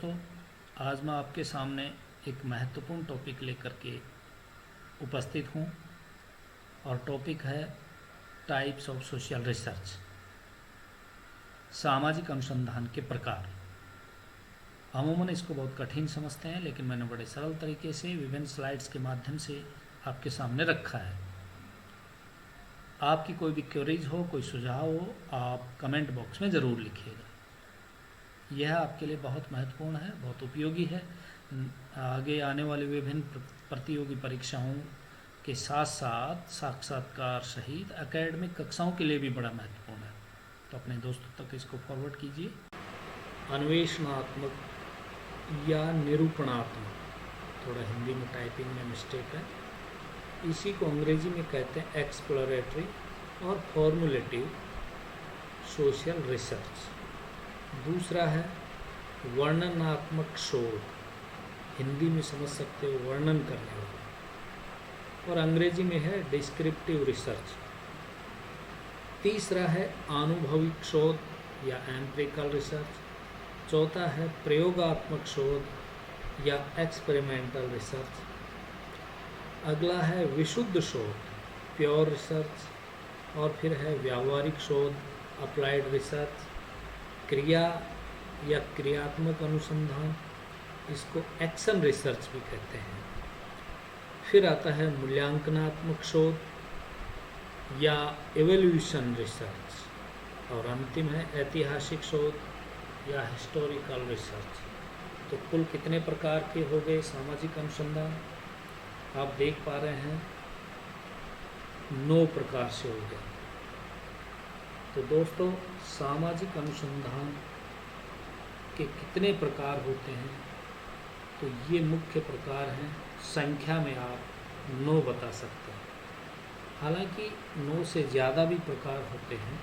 दोस्तों, आज मैं आपके सामने एक महत्वपूर्ण टॉपिक लेकर के उपस्थित हूँ और टॉपिक है टाइप्स ऑफ सोशल रिसर्च, सामाजिक अनुसंधान के प्रकार। अमूमन इसको बहुत कठिन समझते हैं, लेकिन मैंने बड़े सरल तरीके से विभिन्न स्लाइड्स के माध्यम से आपके सामने रखा है। आपकी कोई भी क्वेरीज हो, कोई सुझाव हो, आप कमेंट बॉक्स में ज़रूर लिखिएगा। यह आपके लिए बहुत महत्वपूर्ण है, बहुत उपयोगी है। आगे आने वाले विभिन्न प्रतियोगी परीक्षाओं के साथ साथ साक्षात्कार सहित एकेडमिक कक्षाओं के लिए भी बड़ा महत्वपूर्ण है। तो अपने दोस्तों तक इसको फॉरवर्ड कीजिए। अन्वेषणात्मक या निरूपणात्मक, थोड़ा हिंदी में टाइपिंग में मिस्टेक है, इसी को अंग्रेजी में कहते हैं एक्सप्लोरेटरी और फॉर्मुलेटिव सोशल रिसर्च। दूसरा है वर्णनात्मक शोध, हिंदी में समझ सकते हो वर्णन करने वाला, और अंग्रेजी में है डिस्क्रिप्टिव रिसर्च। तीसरा है अनुभविक शोध या एम्पिरिकल रिसर्च। चौथा है प्रयोगात्मक शोध या एक्सपेरिमेंटल रिसर्च। अगला है विशुद्ध शोध, प्योर रिसर्च। और फिर है व्यावहारिक शोध, अप्लाइड रिसर्च। क्रिया या क्रियात्मक अनुसंधान, इसको एक्शन रिसर्च भी कहते हैं। फिर आता है मूल्यांकनात्मक शोध या एवोल्यूशन रिसर्च। और अंतिम है ऐतिहासिक शोध या हिस्टोरिकल रिसर्च। तो कुल कितने प्रकार के हो गए सामाजिक अनुसंधान? आप देख पा रहे हैं 9 प्रकार से हो गए। तो दोस्तों, सामाजिक अनुसंधान के कितने प्रकार होते हैं? तो ये मुख्य प्रकार हैं, संख्या में आप 9 बता सकते हैं। हालांकि 9 से ज़्यादा भी प्रकार होते हैं,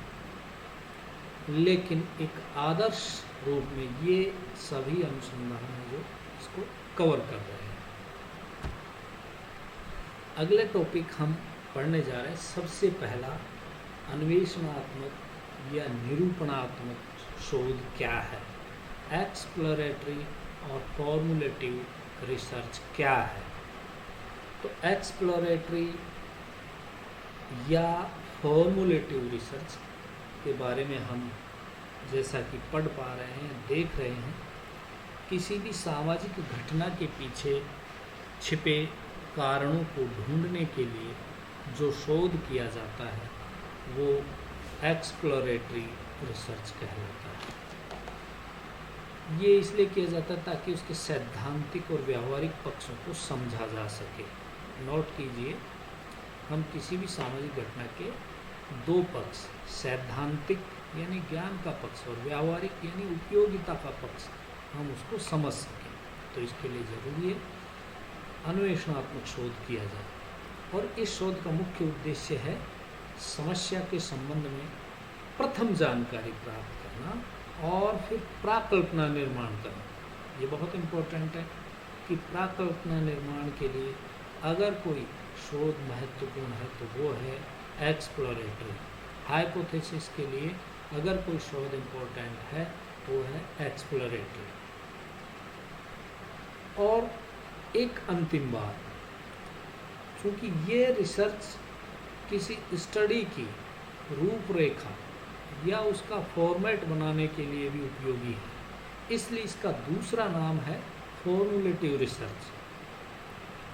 लेकिन एक आदर्श रूप में ये सभी अनुसंधान हैं जो इसको कवर कर रहे हैं। अगले टॉपिक हम पढ़ने जा रहे हैं। सबसे पहला, अन्वेषणात्मक या निरूपणात्मक शोध क्या है, एक्सप्लोरेटरी और फॉर्मुलेटिव रिसर्च क्या है। तो एक्सप्लोरेटरी या फॉर्मुलेटिव रिसर्च के बारे में हम जैसा कि पढ़ पा रहे हैं, देख रहे हैं, किसी भी सामाजिक घटना के पीछे छिपे कारणों को ढूंढने के लिए जो शोध किया जाता है वो एक्सप्लोरेटरी रिसर्च कहलाता है। ये इसलिए किया जाता है ताकि उसके सैद्धांतिक और व्यावहारिक पक्षों को समझा जा सके। नोट कीजिए, हम किसी भी सामाजिक घटना के 2 पक्ष, सैद्धांतिक यानी ज्ञान का पक्ष और व्यावहारिक यानी उपयोगिता का पक्ष, हम उसको समझ सकें। तो इसके लिए ज़रूरी है अन्वेषणात्मक शोध किया जाए। और इस शोध का मुख्य उद्देश्य है समस्या के संबंध में प्रथम जानकारी प्राप्त करना और फिर प्राकल्पना निर्माण करना। ये बहुत इम्पोर्टेंट है कि प्राकल्पना निर्माण के लिए अगर कोई शोध महत्वपूर्ण है तो वो है एक्सप्लोरेटरी। हाइपोथेसिस के लिए अगर कोई शोध इम्पोर्टेंट है वो है एक्सप्लोरेटरी। और एक अंतिम बात, क्योंकि ये रिसर्च किसी स्टडी की रूपरेखा या उसका फॉर्मेट बनाने के लिए भी उपयोगी है, इसलिए इसका दूसरा नाम है फॉर्मुलेटिव रिसर्च।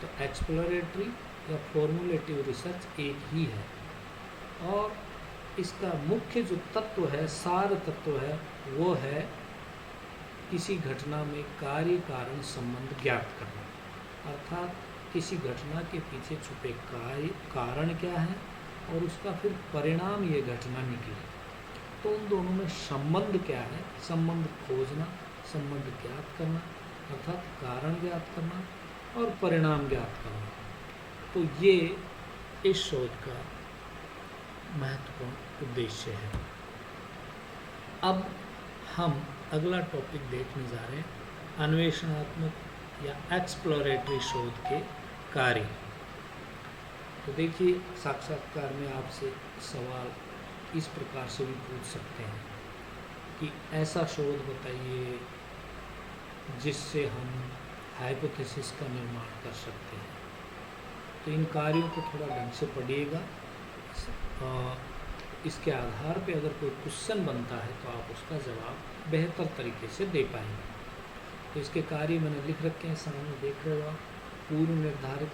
तो एक्सप्लोरेटरी या फॉर्मुलेटिव रिसर्च एक ही है, और इसका मुख्य जो तत्व है, सार तत्व है, वो है किसी घटना में कार्य कारण संबंध ज्ञात करना। अर्थात किसी घटना के पीछे छुपे कारण क्या है और उसका फिर परिणाम ये घटना निकले, तो उन दोनों में संबंध क्या है, संबंध खोजना, संबंध ज्ञात करना, अर्थात कारण ज्ञात करना और परिणाम ज्ञात करना। तो ये इस शोध का महत्वपूर्ण उद्देश्य है। अब हम अगला टॉपिक देखने जा रहे हैं, अन्वेषणात्मक या एक्सप्लोरेटरी शोध के कार्य। तो देखिए, साक्षात्कार में आपसे सवाल इस प्रकार से भी पूछ सकते हैं कि ऐसा शोध बताइए जिससे हम हाइपोथेसिस का निर्माण कर सकते हैं। तो इन कार्यों को थोड़ा ढंग से पढ़िएगा। इसके आधार पे अगर कोई क्वेश्चन बनता है तो आप उसका जवाब बेहतर तरीके से दे पाएंगे। तो इसके कार्य मैंने लिख रखे हैं, सामने देख रहे हो आप। पूर्व निर्धारित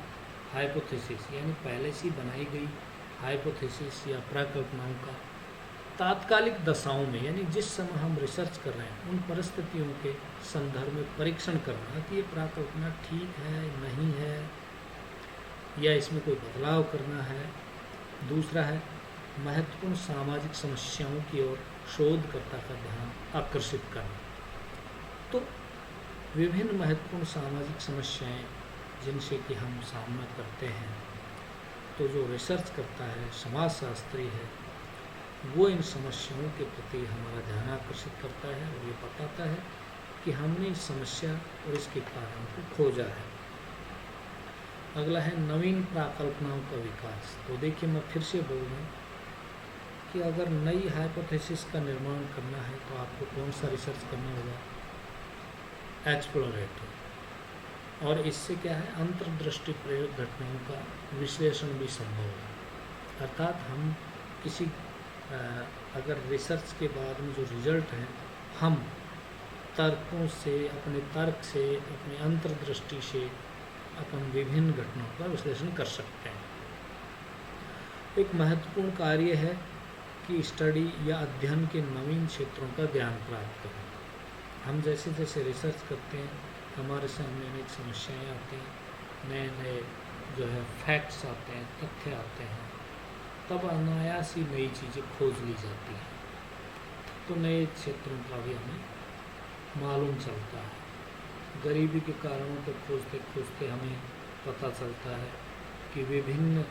हाइपोथेसिस यानी पहले से बनाई गई हाइपोथेसिस या प्रकल्पनाओं का तात्कालिक दशाओं में यानी जिस समय हम रिसर्च कर रहे हैं उन परिस्थितियों के संदर्भ में परीक्षण करना कि ये प्रकल्पना ठीक है नहीं है या इसमें कोई बदलाव करना है। दूसरा है महत्वपूर्ण सामाजिक समस्याओं की ओर शोधकर्ता का ध्यान आकर्षित करना। तो विभिन्न महत्वपूर्ण सामाजिक समस्याएं जिनसे कि हम सामना करते हैं, तो जो रिसर्च करता है समाजशास्त्री है वो इन समस्याओं के प्रति हमारा ध्यान आकर्षित करता है और ये बताता है कि हमने इस समस्या और इसके कारण को खोजा है। अगला है नवीन प्रकल्पनाओं का विकास। तो देखिए मैं फिर से बोल रहा हूँ कि अगर नई हाइपोथेसिस का निर्माण करना है तो आपको कौन सा रिसर्च करना होगा? एक्सप्लोरेटरी। और इससे क्या है, अंतर्दृष्टि प्रयोग घटनाओं का विश्लेषण भी संभव है। अर्थात हम किसी अगर रिसर्च के बाद में जो रिजल्ट है हम तर्कों से, अपने तर्क से, अपनी अंतर्दृष्टि से अपन विभिन्न घटनाओं का विश्लेषण कर सकते हैं। एक महत्वपूर्ण कार्य है कि स्टडी या अध्ययन के नवीन क्षेत्रों का ज्ञान प्राप्त करें। हम जैसे जैसे रिसर्च करते हैं हमारे सामने अनेक समस्याएं आती हैं, नए नए जो है फैक्ट्स आते हैं, तथ्य आते हैं, तब अनायास ही नई चीज़ें खोज ली जाती हैं। तो नए क्षेत्रों का भी हमें मालूम चलता है। गरीबी के कारणों को खोजते खोजते हमें पता चलता है कि विभिन्न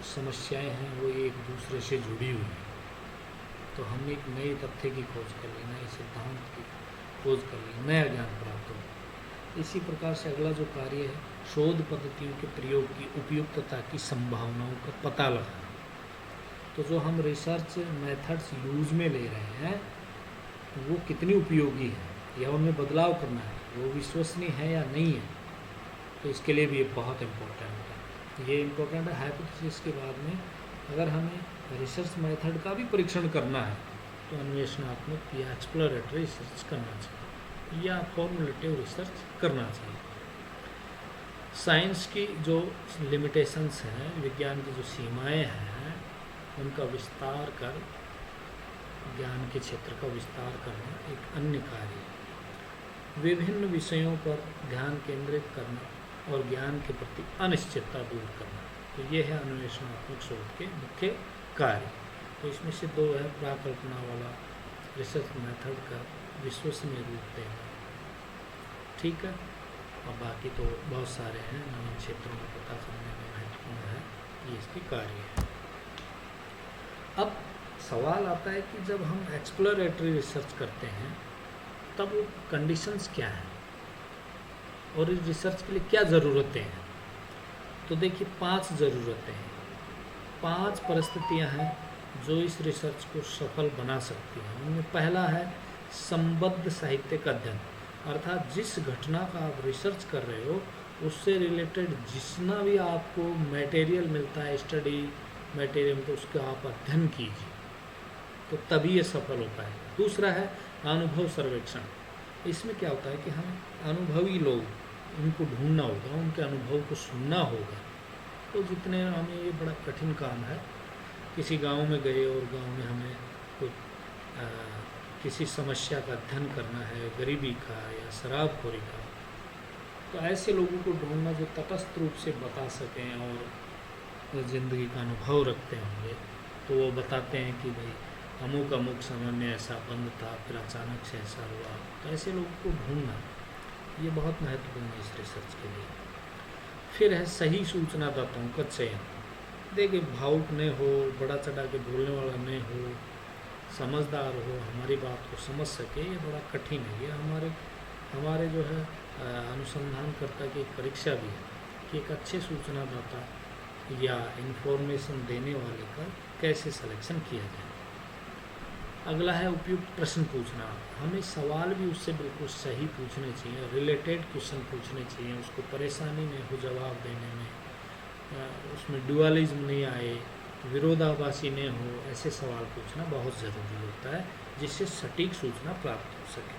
समस्याएं हैं वो एक दूसरे से जुड़ी हुई हैं। तो हमने एक नए तथ्य की खोज कर ली, नए सिद्धांत की खोज कर ली, नया ज्ञान प्राप्त हो। इसी प्रकार से अगला जो कार्य है शोध पद्धतियों के प्रयोग की उपयुक्तता की संभावनाओं का पता लगाना। तो जो हम रिसर्च मेथड्स यूज में ले रहे हैं वो कितनी उपयोगी है या उनमें बदलाव करना है, वो विश्वसनीय है या नहीं है। तो इसके लिए भी ये बहुत इम्पोर्टेंट है। ये इम्पोर्टेंट है हाइपोथेसिस के बाद में अगर हमें रिसर्च मेथड का भी परीक्षण करना है तो अन्वेषणात्मक या एक्सप्लोरेटरी रिसर्च करना चाहिए या फॉर्मुलेटिव रिसर्च करना चाहिए। साइंस की जो लिमिटेशंस हैं, विज्ञान की जो सीमाएं हैं, उनका विस्तार कर ज्ञान के क्षेत्र का विस्तार करना एक अन्य कार्य है। विभिन्न विषयों पर ध्यान केंद्रित करना और ज्ञान के प्रति अनिश्चितता दूर करना, तो ये है अन्वेषणात्मक शोध के मुख्य कार्य। तो इसमें से दो है प्रकल्पना वाला रिसर्च मेथड का विश्वसनीय रूप देना, ठीक है। और बाकी तो बहुत सारे हैं, नवीन क्षेत्रों में पता करने में महत्वपूर्ण है, ये इसके कार्य है। अब सवाल आता है कि जब हम एक्सप्लोरेटरी रिसर्च करते हैं तब वो कंडीशंस क्या हैं और इस रिसर्च के लिए क्या ज़रूरतें हैं। तो देखिए 5 ज़रूरतें हैं, 5 परिस्थितियां हैं जो इस रिसर्च को सफल बना सकती हैं। उनमें पहला है संबद्ध साहित्यिक अध्ययन, अर्थात जिस घटना का आप रिसर्च कर रहे हो उससे रिलेटेड जितना भी आपको मटेरियल मिलता है, स्टडी मटेरियल, तो उसका आप अध्ययन कीजिए, तो तभी ये सफल हो पाए। दूसरा है अनुभव सर्वेक्षण। इसमें क्या होता है कि हम अनुभवी लोग, उनको ढूंढना होगा, उनके अनुभव को सुनना होगा। तो जितने हमें ये बड़ा कठिन काम है, किसी गांव में गए और गांव में हमें कुछ किसी समस्या का अध्ययन करना है, गरीबी का या शराबखोरी का, तो ऐसे लोगों को ढूंढना जो तटस्थ रूप से बता सकें और ज़िंदगी का अनुभव रखते होंगे। तो वो बताते हैं कि भाई अमुक अमुक समय में ऐसा बंद था, फिर अचानक से ऐसा हुआ। तो ऐसे लोगों को ढूंढना ये बहुत महत्वपूर्ण है इस रिसर्च के लिए। फिर है सही सूचनादाताओं का चयन। देखिए भावुक नहीं हो, बड़ा चढ़ा के बोलने वाला नहीं हो, समझदार हो, हमारी बात को समझ सके, ये बड़ा कठिन है। ये हमारे जो है अनुसंधानकर्ता की एक परीक्षा भी है कि एक अच्छे सूचनादाता या इन्फॉर्मेशन देने वाले का कैसे सिलेक्शन किया जाए। अगला है उपयुक्त प्रश्न पूछना। हमें सवाल भी उससे बिल्कुल सही पूछने चाहिए, रिलेटेड क्वेश्चन पूछने चाहिए, उसको परेशानी नहीं हो जवाब देने में, उसमें ड्यूअलिज्म नहीं आए, विरोधाभासी नहीं हो, ऐसे सवाल पूछना बहुत ज़रूरी होता है जिससे सटीक सूचना प्राप्त हो सके।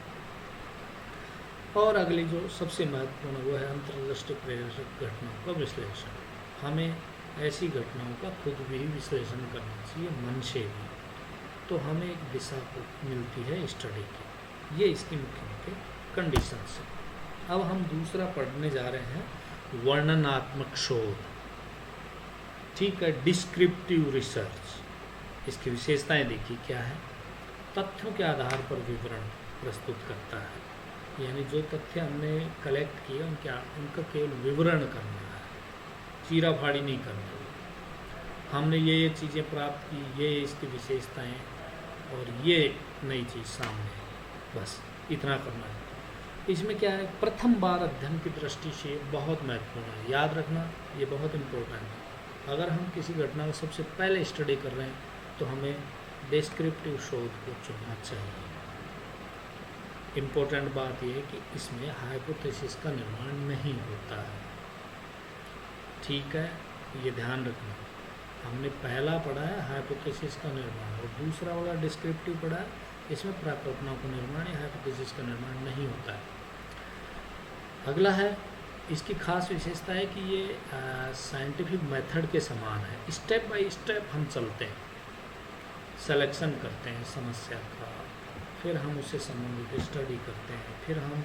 और अगली जो सबसे महत्वपूर्ण वो है अंतर्दृष्टि प्रेरक घटनाओं का विश्लेषण। हमें ऐसी घटनाओं का खुद भी विश्लेषण करना चाहिए, मन से भी, तो हमें एक दिशा को मिलती है स्टडी की। ये इसकी मुख्य मुख्य कंडीशंस है। अब हम दूसरा पढ़ने जा रहे हैं वर्णनात्मक शोध। ठीक है, डिस्क्रिप्टिव रिसर्च। इसकी विशेषताएं देखिए क्या है। तथ्यों के आधार पर विवरण प्रस्तुत करता है, यानी जो तथ्य हमने कलेक्ट किए उनका केवल विवरण करना है, चीरा फाड़ी नहीं करना है। हमने ये चीज़ें प्राप्त की, ये इसकी विशेषताएं और ये नई चीज़ सामने है, बस इतना करना है। इसमें क्या है, प्रथम बार अध्ययन की दृष्टि से बहुत महत्वपूर्ण है, याद रखना ये बहुत इम्पोर्टेंट है। अगर हम किसी घटना को सबसे पहले स्टडी कर रहे हैं तो हमें डिस्क्रिप्टिव शोध को चुनना चाहिए। इम्पोर्टेंट बात यह है कि इसमें हाइपोथेसिस का निर्माण नहीं होता है। ठीक है, ये ध्यान रखना। हमने पहला पढ़ा है हाइपोथेसिस का निर्माण और दूसरा वाला डिस्क्रिप्टिव पढ़ा है, इसमें प्राकल्पना का निर्माण या हाइपोथेसिस का निर्माण नहीं होता है। अगला है, इसकी खास विशेषता है कि ये साइंटिफिक मेथड के समान है। स्टेप बाय स्टेप हम चलते हैं, सिलेक्शन करते हैं समस्या का, फिर हम उससे संबंधित स्टडी करते हैं, फिर हम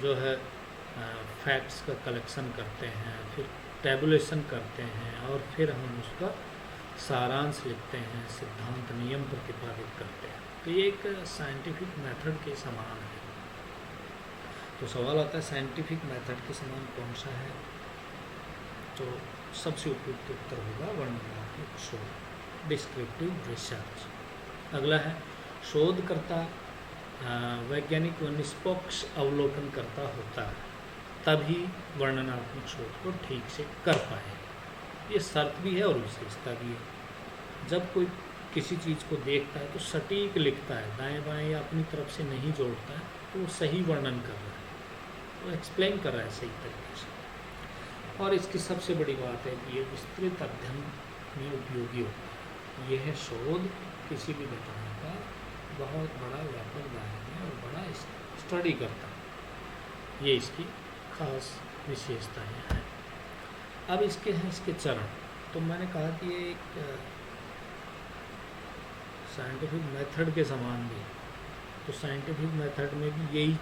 जो है फैक्ट्स का कलेक्शन करते हैं, फिर टेबुलेशन करते हैं और फिर हम उसका सारांश लिखते हैं, सिद्धांत नियम प्रतिपादित करते हैं। तो ये एक साइंटिफिक मेथड के समान है। तो सवाल आता है साइंटिफिक मेथड के समान कौन सा है, तो सबसे उपयुक्त उत्तर होगा वर्णनात्मक शोध, डिस्क्रिप्टिव रिसर्च। अगला है, शोधकर्ता वैज्ञानिक व निष्पक्ष अवलोकन करता होता है, तभी वर्णनात्मक शोध को ठीक से कर पाए। ये शर्त भी है और विशेषता भी है। जब कोई किसी चीज़ को देखता है तो सटीक लिखता है, दाएं बाएं या अपनी तरफ से नहीं जोड़ता है, तो वो सही वर्णन कर रहा है, वो एक्सप्लेन कर रहा है सही तरीके से। और इसकी सबसे बड़ी बात है कि ये विस्तृत अध्ययन में उपयोगी होता है। यह शोध किसी भी घटना का बहुत बड़ा व्यापक दायरे में और बड़ा स्टडी करता है। ये इसकी खास विशेषताएं हैं। अब इसके हैं इसके चरण। तो मैंने कहा कि ये एक साइंटिफिक मेथड के समान भी, तो साइंटिफिक मेथड में भी यही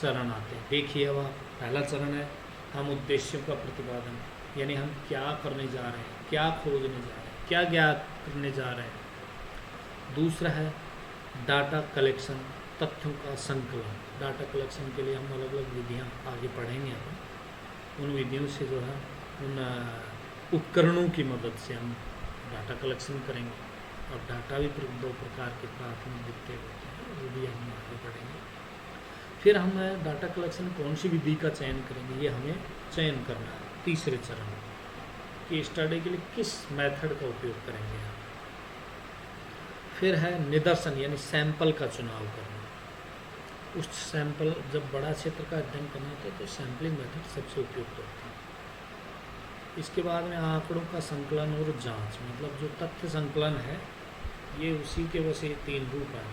चरण आते हैं। देखिए, अब पहला चरण है हम उद्देश्यों का प्रतिपादन, यानी हम क्या करने जा रहे हैं, क्या खोजने जा रहे हैं, क्या ज्ञात करने जा रहे हैं। दूसरा है डाटा कलेक्शन, तथ्यों का संकलन। डाटा कलेक्शन के लिए हम अलग अलग विधियाँ आगे पढ़ेंगे। हम उन विधियों से जो है उन उपकरणों की मदद से हम डाटा कलेक्शन करेंगे। और डाटा भी दो प्रकार के प्राथमिक द्वितीय होते हैं, वो भी हम आगे पढ़ेंगे। फिर हम डाटा कलेक्शन कौन सी विधि का चयन करेंगे, ये हमें चयन करना है तीसरे चरण कि स्टडी के लिए किस मेथड का उपयोग करेंगे हम। फिर है निदर्शन, यानी सैंपल का चुनाव करना। उस सैंपल, जब बड़ा क्षेत्र का अध्ययन करना होता है तो सैंपलिंग मेथड सबसे उपयुक्त होता है। इसके बाद में आंकड़ों का संकलन और जांच, मतलब जो तथ्य संकलन है ये उसी के बस ये तीन रूप हैं: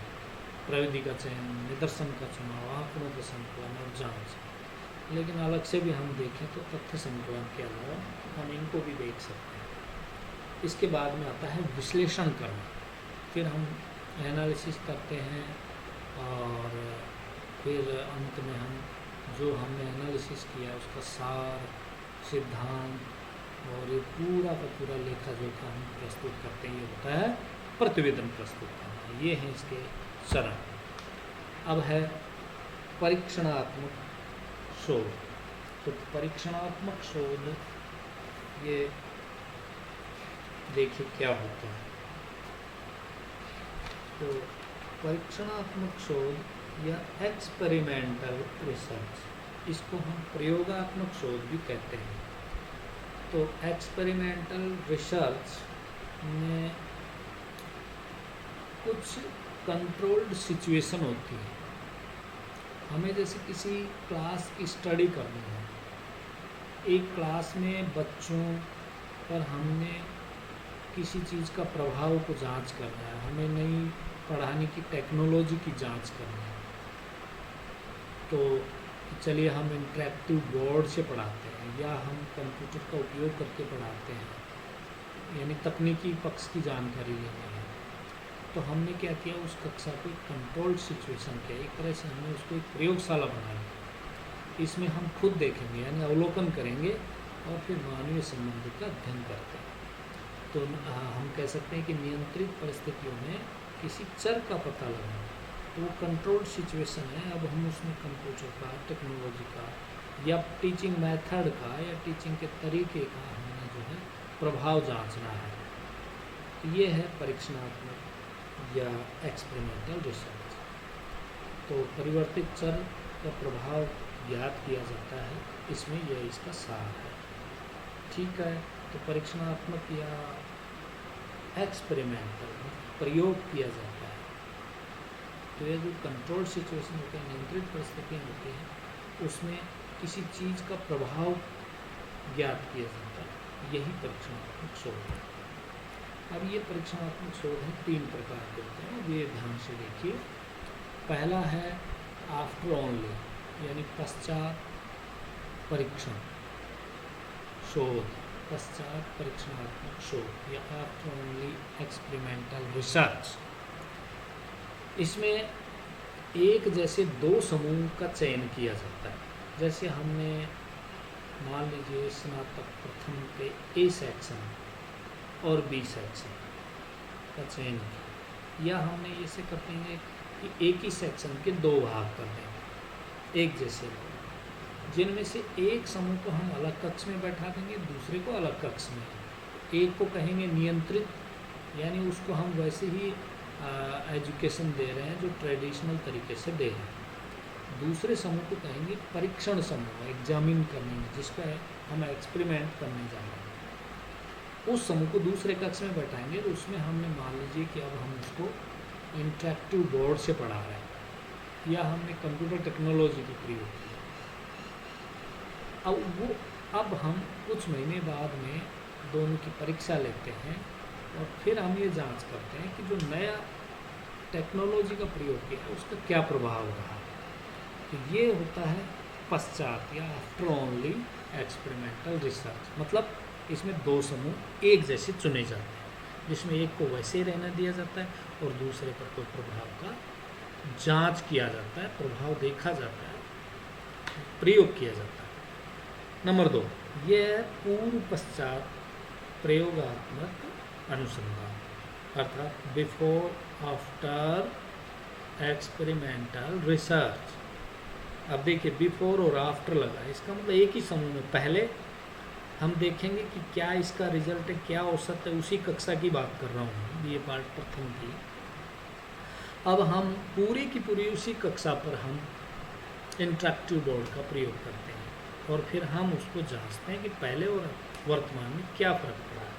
प्रविधि का चयन, निदर्शन का चुनाव, आंकड़ों का संकलन और जांच। लेकिन अलग से भी हम देखें तो तथ्य संकलन के अलावा हम इनको भी देख सकते हैं। इसके बाद में आता है विश्लेषण करना। फिर हम एनालिसिस करते हैं और फिर अंत में हम जो हमने एनालिसिस किया उसका सार, सिद्धांत और ये पूरा का पूरा लेखा जोखा हम प्रस्तुत करते हैं। ये होता है प्रतिवेदन प्रस्तुत करना। ये हैं इसके चरण। अब है परीक्षणात्मक शोध। तो परीक्षणात्मक शोध, ये देखिए क्या होता है। तो परीक्षणात्मक शोध या एक्सपेरिमेंटल रिसर्च, इसको हम प्रयोगात्मक शोध भी कहते हैं। तो एक्सपेरिमेंटल रिसर्च में कुछ कंट्रोल्ड सिचुएशन होती है। हमें जैसे किसी क्लास की स्टडी करनी है, एक क्लास में बच्चों पर हमने किसी चीज़ का प्रभाव को जांच करना है, हमें नई पढ़ाने की टेक्नोलॉजी की जांच करनी है, तो चलिए हम इंटरेक्टिव बोर्ड से पढ़ाते हैं या हम कंप्यूटर का उपयोग करके पढ़ाते हैं, यानी तकनीकी पक्ष की जानकारी लेनी है। तो हमने क्या किया, उस कक्षा को कंट्रोल्ड सिचुएशन किया, एक तरह से हमने उसको एक प्रयोगशाला बना ली। इसमें हम खुद देखेंगे यानी अवलोकन करेंगे और फिर मानवीय संबंधों का अध्ययन करते हैं। तो हम कह सकते हैं कि नियंत्रित परिस्थितियों में किसी चर का पता लगाना, तो वो कंट्रोल्ड सिचुएशन है। अब हम उसमें कंप्यूटर का, टेक्नोलॉजी का या टीचिंग मेथड का या टीचिंग के तरीके का हमने जो है प्रभाव जांचना है। तो ये है परीक्षणात्मक या एक्सपेरिमेंटल रिसर्च। तो परिवर्तित चर का प्रभाव ज्ञात किया जाता है, इसमें यह इसका सार है। ठीक है, तो परीक्षणात्मक या एक्सपेरिमेंटल प्रयोग किया जाता है। तो ये जो कंट्रोल सिचुएशन होते हैं, नियंत्रित परिस्थितियाँ होती हैं, उसमें किसी चीज़ का प्रभाव ज्ञात किया जाता है, यही परीक्षणात्मक शोध है। अब ये परीक्षणात्मक शोध हैं, 3 प्रकार के होते हैं, ये ध्यान से देखिए। पहला है आफ्टर ओनली, यानी पश्चात परीक्षण शोध, पश्चात परीक्षणात्मक शोध या आफ्टर ओनली एक्सपेरिमेंटल रिसर्च। इसमें एक जैसे 2 समूह का चयन किया जाता है। जैसे हमने मान लीजिए स्नातक प्रथम के ए सेक्शन और बी सेक्शन का चयन किया, या हमने ऐसे कर देंगे कि एक ही सेक्शन के 2 भाग कर देंगे, एक जैसे लोग, जिनमें से एक समूह को हम अलग कक्ष में बैठा देंगे, दूसरे को अलग कक्ष में। एक को कहेंगे नियंत्रित, यानी उसको हम वैसे ही एजुकेशन दे रहे हैं जो ट्रेडिशनल तरीके से दे रहे हैं। दूसरे समूह को कहेंगे परीक्षण समूह, एग्जामिन करने में, जिस पर हम एक्सपेरिमेंट करने जा रहे हैं। उस समूह को दूसरे कक्ष में बैठाएंगे, तो उसमें हमने मान लीजिए कि अब हम उसको इंटरेक्टिव बोर्ड से पढ़ा रहे हैं या हमने कंप्यूटर टेक्नोलॉजी की प्रयोग की। अब हम कुछ महीने बाद में दोनों की परीक्षा लेते हैं और फिर हम ये जांच करते हैं कि जो नया टेक्नोलॉजी का प्रयोग किया है उसका क्या प्रभाव रहा। तो ये होता है पश्चात या आफ्टर ओनली एक्सपेरिमेंटल रिसर्च। मतलब इसमें 2 समूह एक जैसे चुने जाते हैं, जिसमें एक को वैसे ही रहना दिया जाता है और दूसरे पर कोई प्रभाव का जांच किया जाता है, प्रभाव देखा जाता है, प्रयोग किया जाता है। नंबर 2, यह पूर्व पश्चात प्रयोगात्मक अनुसंधान, अर्थात बिफोर आफ्टर एक्सपेरिमेंटल रिसर्च। अब देखिए बिफोर और आफ्टर लगा, इसका मतलब एक ही समूह में पहले हम देखेंगे कि क्या इसका रिजल्ट है, क्या औसत है, उसी कक्षा की बात कर रहा हूँ, ये पार्ट प्रथम की। अब हम पूरी की पूरी उसी कक्षा पर हम इंटरेक्टिव बोर्ड का प्रयोग करते हैं और फिर हम उसको जांचते हैं कि पहले और वर्तमान में क्या फ़र्क पड़ा है।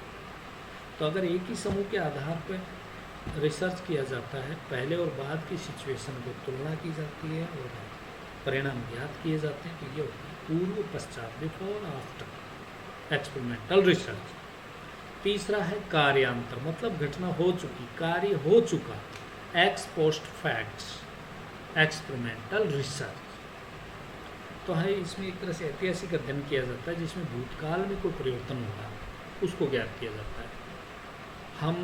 तो अगर एक ही समूह के आधार पर रिसर्च किया जाता है, पहले और बाद की सिचुएशन को तुलना की जाती है और परिणाम ज्ञात किए जाते हैं, तो ये होता है पूर्व पश्चात, बिफोर आफ्टर एक्सपेरिमेंटल रिसर्च। तीसरा है कार्यांतर, मतलब घटना हो चुकी, कार्य हो चुका, x post facts experimental research. तो है इसमें एक तरह से ऐतिहासिक अध्ययन किया जाता है जिसमें भूतकाल में कोई परिवर्तन होगा उसको ज्ञात किया जाता है। हम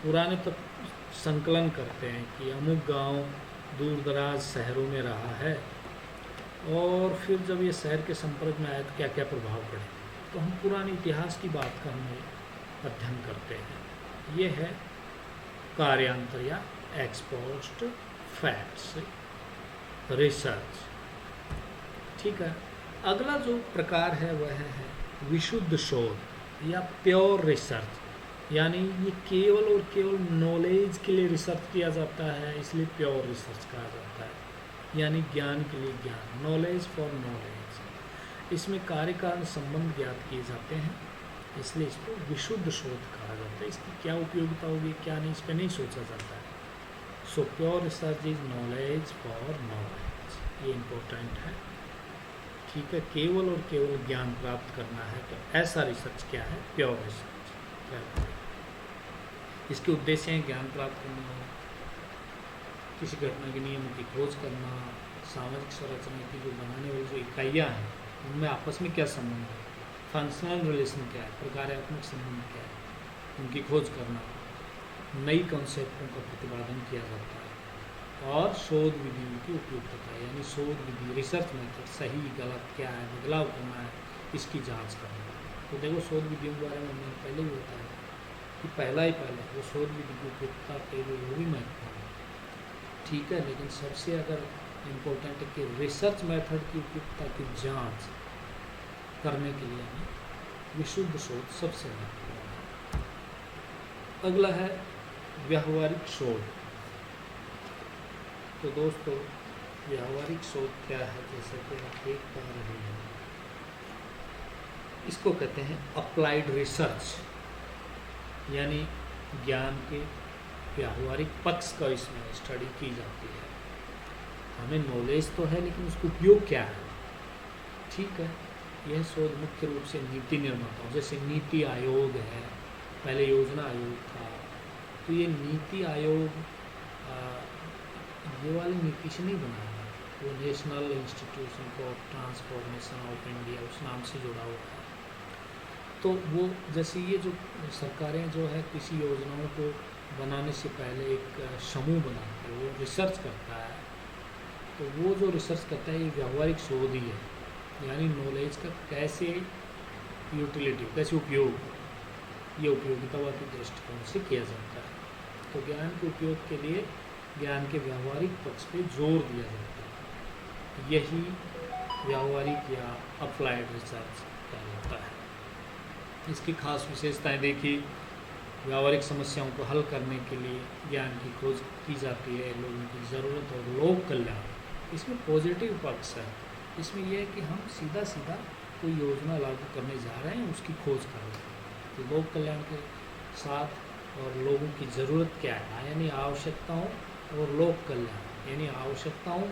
पुराने तक संकलन करते हैं कि अमुक गांव दूर दराज शहरों में रहा है और फिर जब ये शहर के संपर्क में आया तो क्या क्या प्रभाव पड़े, तो हम पुराने इतिहास की बात का हम अध्ययन करते हैं। ये है कार्यांतर या एक्सपोज्ड फैक्ट्स रिसर्च। ठीक है, अगला जो प्रकार है वह है विशुद्ध शोध या प्योर रिसर्च, यानी ये केवल और केवल नॉलेज के लिए रिसर्च किया जाता है, इसलिए प्योर रिसर्च कहा जाता है, यानी ज्ञान के लिए ज्ञान, नॉलेज फॉर नॉलेज। इसमें कार्य कारण संबंध ज्ञात किए जाते हैं इसलिए इसको विशुद्ध शोध कहा जाता है। इसकी क्या उपयोगिता होगी क्या नहीं, इस पर नहीं सोचा जाता है। So pure research is knowledge for knowledge, ये इम्पोर्टेंट है। ठीक है, केवल और केवल ज्ञान प्राप्त करना है, तो ऐसा रिसर्च क्या है, प्योर रिसर्च क्या है। इसके उद्देश्य हैं ज्ञान प्राप्त करना, किसी घटना के नियमों की खोज करना, सामाजिक संरचना की जो बनाने वाली जो इकाइयाँ हैं उनमें आपस में क्या संबंध है, फंक्शनल रिलेशन क्या है, प्रकार्यात्मक संबंध क्या है, उनकी खोज करना, नई कॉन्सेप्टों का प्रतिपादन किया जाता है, और शोध विधियों की उपयुक्तता, यानी शोध विधि रिसर्च मेथड सही गलत क्या है, बदलाव करना है, इसकी जांच करना। तो देखो शोध विधियों के बारे में हमने पहले भी बताया कि पहले वो शोध विधि की उपयुक्तता के लिए वो भी महत्वपूर्ण है। ठीक है, लेकिन सबसे अगर इम्पोर्टेंट है कि रिसर्च मेथड की उपयुक्तता की जांच करने के लिए हमें विशुद्ध शोध सबसे महत्वपूर्ण है। अगला है व्यावहारिक शोध। तो दोस्तों व्यावहारिक शोध क्या है, जैसे कि आप देख पा रहे हैं, इसको कहते हैं अप्लाइड रिसर्च, यानी ज्ञान के व्यावहारिक पक्ष का इसमें स्टडी की जाती है। हमें नॉलेज तो है लेकिन उसका उपयोग क्या है। ठीक है, यह शोध मुख्य रूप से नीति निर्माताओं, जैसे नीति आयोग है, पहले योजना आयोग था, तो ये नीति आयोग ये वाली नीति से नहीं बनाया है, वो national institution for transformation of India उस नाम से जुड़ा हुआ है। तो वो जैसे ये जो सरकारें जो है किसी योजनाओं को बनाने से पहले एक समूह बनाते हैं, वो रिसर्च करता है, तो वो जो रिसर्च करता है ये व्यावहारिक शोध ही है, यानी नॉलेज का कैसे यूटिलिटी, कैसे उपयोग, ये उपयोगितावादी दृष्टिकोण से किया जाता है। तो ज्ञान के उपयोग के लिए ज्ञान के व्यावहारिक पक्ष पे जोर दिया जाता है, यही व्यावहारिक या अप्लाइड रिसर्च कहलाता है। इसकी खास विशेषताएं देखिए, व्यावहारिक समस्याओं को हल करने के लिए ज्ञान की खोज की जाती है, लोगों की ज़रूरत और लोक कल्याण, इसमें पॉजिटिव पक्ष है। इसमें यह है कि हम सीधा सीधा कोई योजना लागू करने जा रहे हैं, उसकी खोज कर रहे हैं। तो लोक कल्याण के साथ और लोगों की ज़रूरत क्या है, यानी आवश्यकताओं और लोक कल्याण, यानी आवश्यकताओं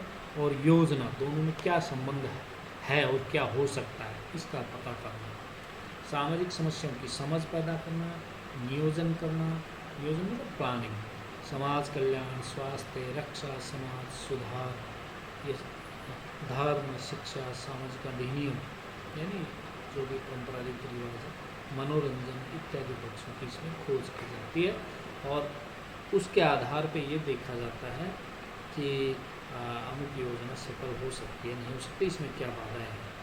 और योजना दोनों में क्या संबंध है और क्या हो सकता है, इसका पता करना। सामाजिक समस्याओं की समझ पैदा करना, नियोजन करना, नियोजन मतलब प्लानिंग, समाज कल्याण, स्वास्थ्य, रक्षा, समाज सुधार, ये धर्म, शिक्षा, सामाजिक अधिनियम, यानी जो भी परंपरागत रिवाज है, मनोरंजन इत्यादि पक्षों की इसमें खोज की जाती है, और उसके आधार पे ये देखा जाता है कि अमुक योजना सफल हो सकती है, नहीं हो सकती, इसमें क्या बाधाएं हैं।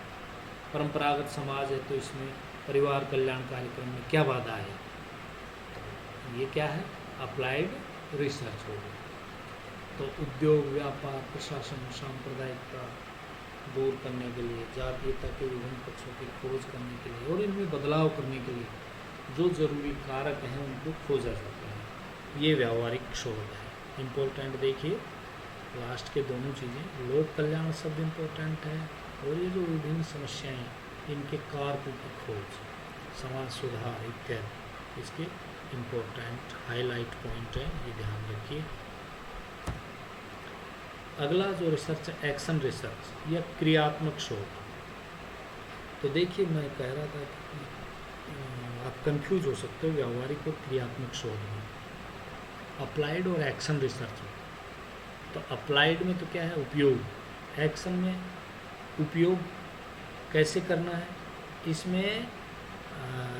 परंपरागत समाज है तो इसमें परिवार कल्याण कार्यक्रम में क्या बाधा है, तो ये क्या है, अप्लाइड रिसर्च होगी। तो उद्योग, व्यापार, प्रशासन, सांप्रदायिकता दूर करने के लिए, जातीयता के विभिन्न पक्षों की खोज करने के लिए और इनमें बदलाव करने के लिए जो ज़रूरी कारक हैं उनको खोजा जाता है, ये व्यावहारिक शोध है। इम्पोर्टेंट देखिए लास्ट के दोनों चीज़ें, लोक कल्याण शब्द इम्पोर्टेंट है, और ये जो विभिन्न समस्याएं इनके कारकों की खोज, समाज सुधार इत्यादि, इसके इम्पोर्टेंट हाईलाइट पॉइंट है, ये ध्यान रखिए। अगला जो रिसर्च है एक्शन रिसर्च या क्रियात्मक शोध। तो देखिए मैं कह रहा था कि आप कंफ्यूज हो सकते हो व्यावहारिक और क्रियात्मक शोध में, अप्लाइड और एक्शन रिसर्च में। तो अप्लाइड में तो क्या है, उपयोग, एक्शन में उपयोग कैसे करना है, इसमें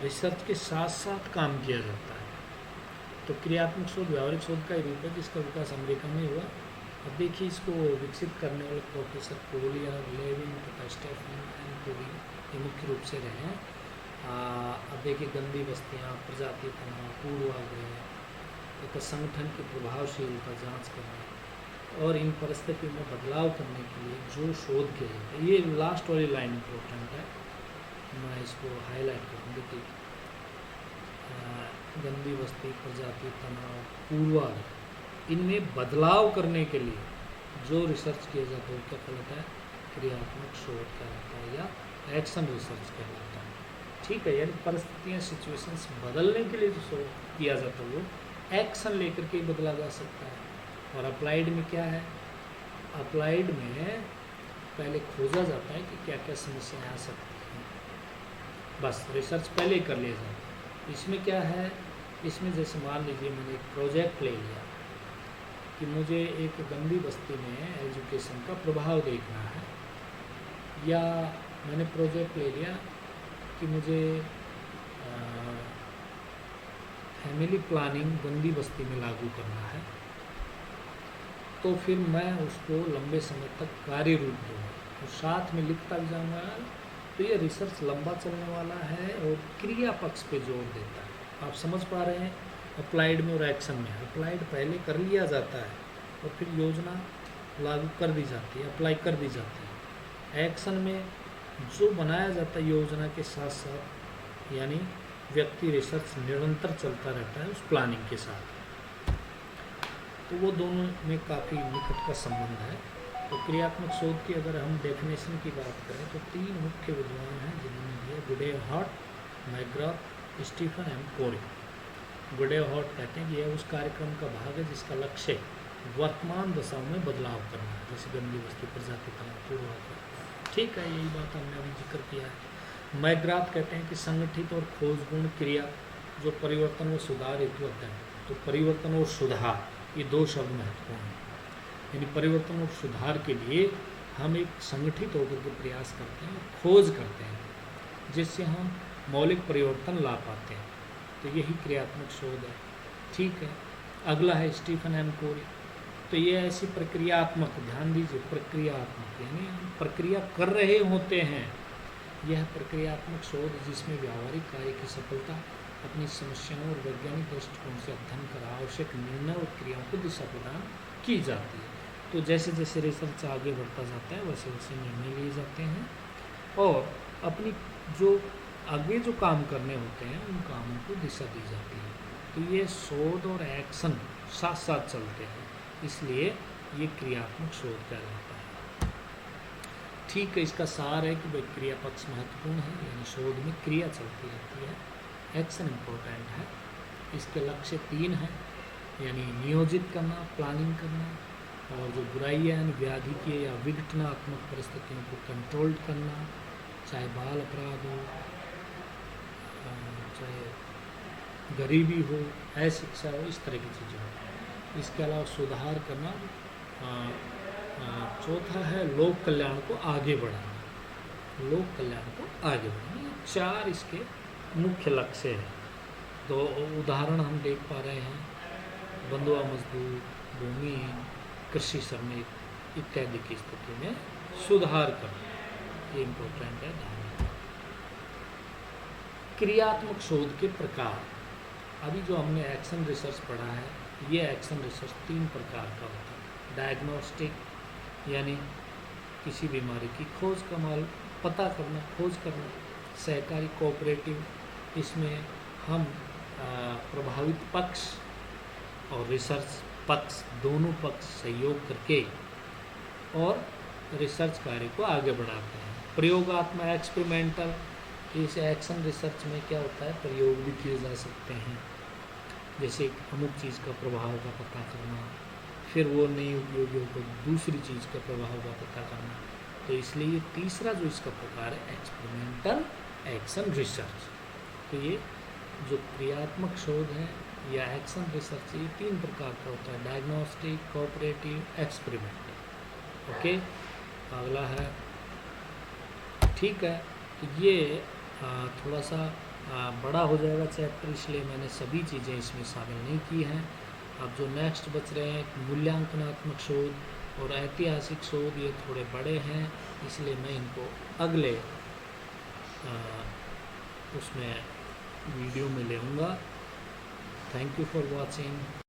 रिसर्च के साथ साथ काम किया जाता है। तो क्रियात्मक शोध व्यावहारिक शोध का ही रूप है जिसका विकास अमेरिका में हुआ। अब देखिए इसको विकसित करने वाले प्रोफेसर कोलियर, लेविन तथा स्टेफन एंड कोली ये मुख्य रूप से रहे हैं। अब देखिए गंदी बस्तियाँ, प्रजाति तनाव, पूर्वाग्रह तथा संगठन की प्रभावशीलता जांच करना और इन परिस्थितियों में बदलाव करने के लिए जो शोध किया जाता है, ये लास्ट वाली लाइन इम्पोर्टेंट है, मैं इसको हाईलाइट करूँ। देखिए गंदी बस्ती, प्रजाति तनाव, पूर्वाग्रह, इनमें बदलाव करने के लिए जो रिसर्च किया जाता है वो क्या कहलाता है, क्रियात्मक शोध कहलाता है या एक्शन रिसर्च कहलाता है। ठीक है, यानी परिस्थितियाँ सिचुएशंस बदलने के लिए जो शोध किया जाता है वो एक्शन लेकर के ही बदला जा सकता है। और अप्लाइड में क्या है, अप्लाइड में पहले खोजा जाता है कि क्या क्या समस्याएं आ सकती हैं, बस रिसर्च पहले ही कर लिया जाता है। इसमें क्या है, इसमें जैसे मान लीजिए मैंने एक प्रोजेक्ट ले लिया कि मुझे एक गंदी बस्ती में एजुकेशन का प्रभाव देखना है, या मैंने प्रोजेक्ट ले लिया कि मुझे फैमिली प्लानिंग गंदी बस्ती में लागू करना है, तो फिर मैं उसको लंबे समय तक कार्य रूप दूँगा और साथ में लिखता भी जाऊँगा। तो ये रिसर्च लंबा चलने वाला है और क्रिया पक्ष पे जोर देता है। आप समझ पा रहे हैं, अप्लाइड में और एक्शन में। अप्लाइड पहले कर लिया जाता है और फिर योजना लागू कर दी जाती है, अप्लाई कर दी जाती है। एक्शन में जो बनाया जाता है योजना के साथ साथ, यानी व्यक्ति रिसर्च निरंतर चलता रहता है उस प्लानिंग के साथ, तो वो दोनों में काफ़ी निकट का संबंध है। तो क्रियात्मक शोध की अगर हम डेफिनेशन की बात करें तो 3 मुख्य विद्वान हैं जिन्होंने दिया, गुडेहार्ट, मैकग्राथ, स्टीफन एम कोरी। गुडेहार्ट कहते हैं कि यह उस कार्यक्रम का भाग है जिसका लक्ष्य वर्तमान दशाओं में बदलाव करना है, जैसे गंदी बस्ती, प्रजातिकरण, पूर्वाग्रह। ठीक है, यही बात हमने अभी जिक्र किया है। मैकग्राथ कहते हैं कि संगठित और खोजपूर्ण क्रिया जो परिवर्तन और सुधार हेतु अध्ययन, तो परिवर्तन और सुधार ये 2 शब्द महत्वपूर्ण हैं। यानी परिवर्तन और सुधार के लिए हम एक संगठित होकर के प्रयास करते हैं, खोज करते हैं, जिससे हम मौलिक परिवर्तन ला पाते हैं। तो यही क्रियात्मक शोध है। ठीक है, अगला है स्टीफन एम कोरी। तो ये ऐसी प्रक्रियात्मक, ध्यान दीजिए, प्रक्रियात्मक यानी हम प्रक्रिया कर रहे होते हैं। यह प्रक्रियात्मक शोध जिसमें व्यावहारिक कार्य की सफलता अपनी समस्याओं और वैज्ञानिक दृष्टिकोण से अध्ययन कर आवश्यक निर्णय और क्रियाओं को दिशा प्रदान की जाती है। तो जैसे जैसे रिसर्च आगे बढ़ता जाता है वैसे वैसे निर्णय लिए जाते हैं और अपनी जो आगे जो काम करने होते हैं उन कामों को दिशा दी जाती है। तो ये शोध और एक्शन साथ साथ चलते हैं, इसलिए ये क्रियात्मक शोध कहलाता है। ठीक है, इसका सार है कि भाई क्रिया पक्ष महत्वपूर्ण है, यानी शोध में क्रिया चलती रहती है, एक्शन इम्पोर्टेंट है। इसके लक्ष्य 3 हैं, यानी नियोजित करना, प्लानिंग करना, और जो बुराइयाँ यानी व्याधि के या विघटनात्मक परिस्थितियों को कंट्रोल करना, चाहे बाल अपराध हो, चाहे गरीबी हो, अशिक्षा हो, इस तरह की चीज़ें हो। इसके अलावा सुधार करना। चौथा है लोक कल्याण को आगे बढ़ाना, लोक कल्याण को आगे बढ़ाना। ये 4 इसके मुख्य लक्ष्य हैं। तो उदाहरण हम देख पा रहे हैं, बंधुआ मजदूर, भूमिहीन, कृषि श्रमिक इत्यादि की स्थिति में सुधार करना, ये इम्पोर्टेंट है, ध्यान रखना। क्रियात्मक शोध के प्रकार, अभी जो हमने एक्शन रिसर्च पढ़ा है, ये एक्शन रिसर्च 3 प्रकार का होता है। डायग्नोस्टिक यानी किसी बीमारी की खोज का माल पता करना, खोज करना। सहकारी कोऑपरेटिव, इसमें हम प्रभावित पक्ष और रिसर्च पक्ष दोनों पक्ष सहयोग करके और रिसर्च कार्य को आगे बढ़ाते हैं। प्रयोगात्मक एक्सपेरिमेंटल, इस एक्शन रिसर्च में क्या होता है, प्रयोग भी किए जा सकते हैं, जैसे अमुक चीज़ का प्रभाव का पता करना, फिर वो नई उपयोगियों को दूसरी चीज़ का प्रभाव का पता करना। तो इसलिए तीसरा जो इसका प्रकार है एक्सपेरिमेंटल एक्शन रिसर्च। तो ये जो क्रियात्मक शोध है या एक्शन रिसर्च, ये 3 प्रकार का होता है, डायग्नोस्टिक, कोऑपरेटिव, एक्सपेरिमेंटल। ओके, अगला है, ठीक है। तो ये थोड़ा सा बड़ा हो जाएगा चैप्टर, इसलिए मैंने सभी चीज़ें इसमें शामिल नहीं की हैं। अब जो नेक्स्ट बच रहे हैं मूल्यांकनात्मक शोध और ऐतिहासिक शोध, ये थोड़े बड़े हैं, इसलिए मैं इनको अगले उसमें वीडियो में ले आऊँगा। Thank you for watching.